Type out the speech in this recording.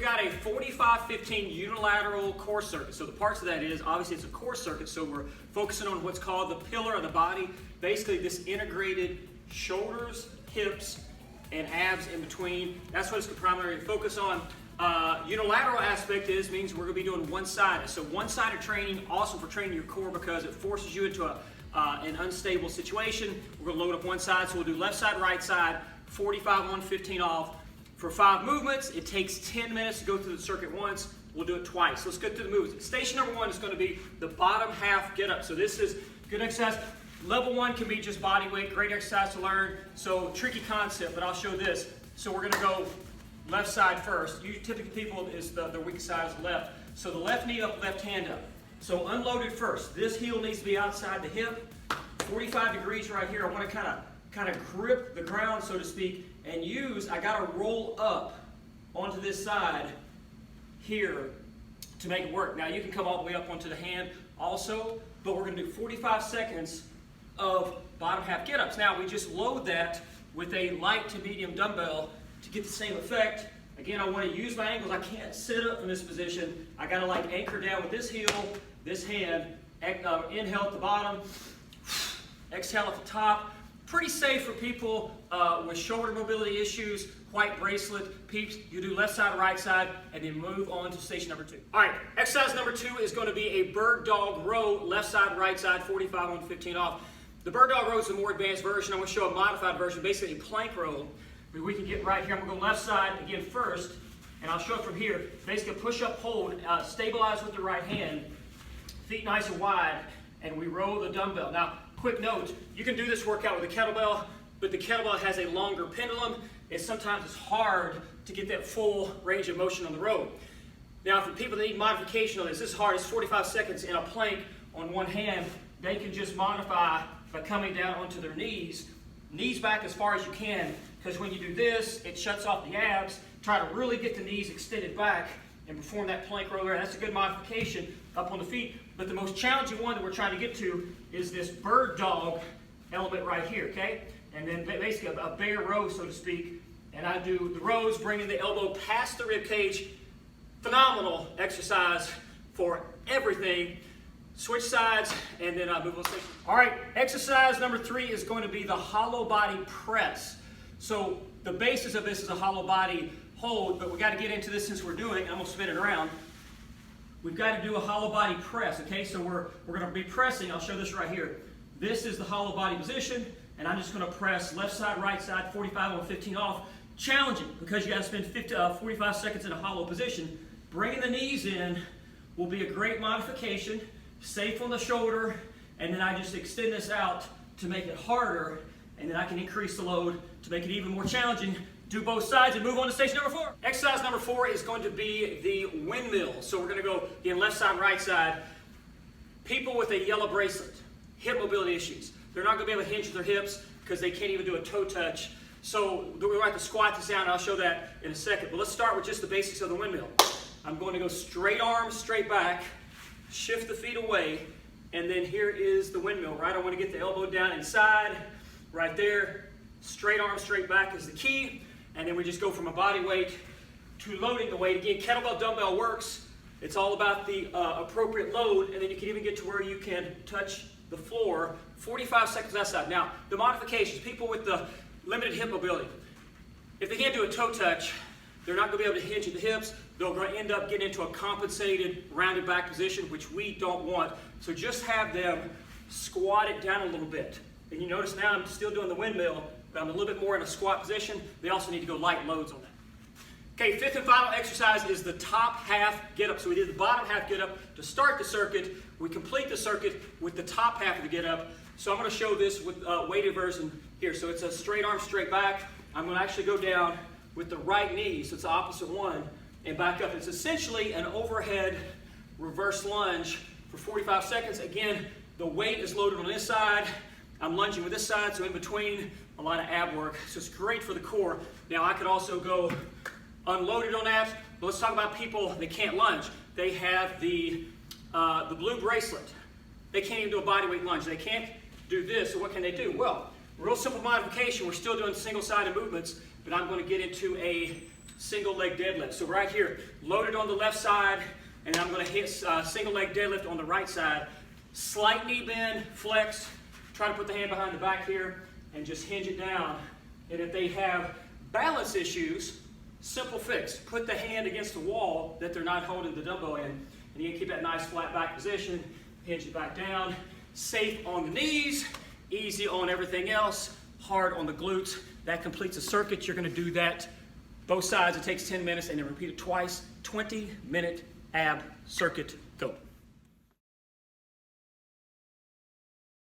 we've got a 45-15 unilateral core circuit. So the parts of that is, obviously it's a core circuit, so we're focusing on what's called the pillar of the body. Basically this integrated shoulders, hips, and abs in between. That's what it's primarily focus on. Unilateral aspect means we're going to be doing one-sided. So one-sided training, awesome for training your core because it forces you into an unstable situation. We're going to load up one side, so we'll do left side, right side, 45 on, 15 off. For 5 movements, it takes 10 minutes to go through the circuit once. We'll do it twice. Let's go through the movements. Station number 1 is going to be the bottom half get up. So this is good exercise. Level 1 can be just body weight, great exercise to learn. So tricky concept, but I'll show this. So we're going to go left side first. Usually, typically people is their weak side is left. So the left knee up, left hand up. So unloaded first. This heel needs to be outside the hip. 45 degrees right here. I want to kind of grip the ground, so to speak, and I got to roll up onto this side here to make it work. Now you can come all the way up onto the hand also, but we're going to do 45 seconds of bottom half get-ups. Now we just load that with a light to medium dumbbell to get the same effect. Again, I want to use my ankles. I can't sit up in this position. I got to like anchor down with this heel, this hand, inhale at the bottom, exhale at the top. Pretty safe for people with shoulder mobility issues, white bracelet, peeps. You do left side, right side, and then move on to station number 2. All right, exercise number 2 is going to be a bird dog row, left side, right side, 45 on, 15 off. The bird dog row is a more advanced version. I'm going to show a modified version, basically a plank row. We can get right here. I'm going to go left side again first, and I'll show it from here. Basically, push up, hold, stabilize with the right hand, feet nice and wide, and we row the dumbbell. Now, quick note, you can do this workout with a kettlebell, but the kettlebell has a longer pendulum, and sometimes it's hard to get that full range of motion on the row. Now, for people that need modification on this is hard. It's 45 seconds in a plank on one hand. They can just modify by coming down onto their knees back as far as you can, because when you do this, it shuts off the abs. Try to really get the knees extended back and perform that plank row there. That's a good modification up on the feet. But the most challenging one that we're trying to get to is this bird dog element right here, okay? And then basically a bear row, so to speak. And I do the rows, bringing the elbow past the rib cage. Phenomenal exercise for everything. Switch sides, and then move on station. All right, exercise number 3 is going to be the hollow body press. So the basis of this is a hollow body hold, but we got to get into this since we're doing it. I'm going to spin it around. We've got to do a hollow body press, okay? So we're going to be pressing. I'll show this right here. This is the hollow body position, and I'm just going to press left side, right side, 45 on, 15 off. Challenging, because you got to spend 45 seconds in a hollow position. Bringing the knees in will be a great modification. Safe on the shoulder, and then I just extend this out to make it harder, and then I can increase the load to make it even more challenging. Do both sides and move on to station number 4. Exercise number 4 is going to be the windmill. So we're going to go again left side, right side. People with a yellow bracelet, hip mobility issues, they're not going to be able to hinge their hips because they can't even do a toe touch. So we're going to squat this down, and I'll show that in a second. But let's start with just the basics of the windmill. I'm going to go straight arms, straight back, shift the feet away, and then here is the windmill, right? I want to get the elbow down inside, right there. Straight arm, straight back is the key, and then we just go from a body weight to loading the weight. Again, kettlebell dumbbell works. It's all about the appropriate load, and then you can even get to where you can touch the floor. 45 seconds that side. Now, the modifications, people with the limited hip mobility, if they can't do a toe touch, they're not going to be able to hinge at the hips. They'll end up getting into a compensated, rounded back position, which we don't want. So just have them squat it down a little bit. And you notice now I'm still doing the windmill, but I'm a little bit more in a squat position. They also need to go light loads on that. Okay, 5th and final exercise is the top half get up. So we did the bottom half get up to start the circuit. We complete the circuit with the top half of the get up. So I'm going to show this with weighted version here. So it's a straight arm, straight back. I'm going to actually go down with the right knee, so it's the opposite one, and back up. It's essentially an overhead reverse lunge for 45 seconds. Again, the weight is loaded on this side. I'm lunging with this side, so in between, a lot of ab work. So it's great for the core. Now, I could also go unloaded on abs, but let's talk about people that can't lunge. They have the blue bracelet. They can't even do a bodyweight lunge. They can't do this, so what can they do? Well, real simple modification. We're still doing single-sided movements, but I'm going to get into a single leg deadlift. So right here, loaded on the left side, and I'm going to hit single leg deadlift on the right side. Slight knee bend, flexed. Try to put the hand behind the back here and just hinge it down. And if they have balance issues, simple fix. Put the hand against the wall that they're not holding the dumbbell in, and you can keep that nice flat back position. Hinge it back down. Safe on the knees, easy on everything else, hard on the glutes. That completes a circuit. You're going to do that both sides. It takes 10 minutes, and then repeat it twice. 20-minute ab circuit. Go.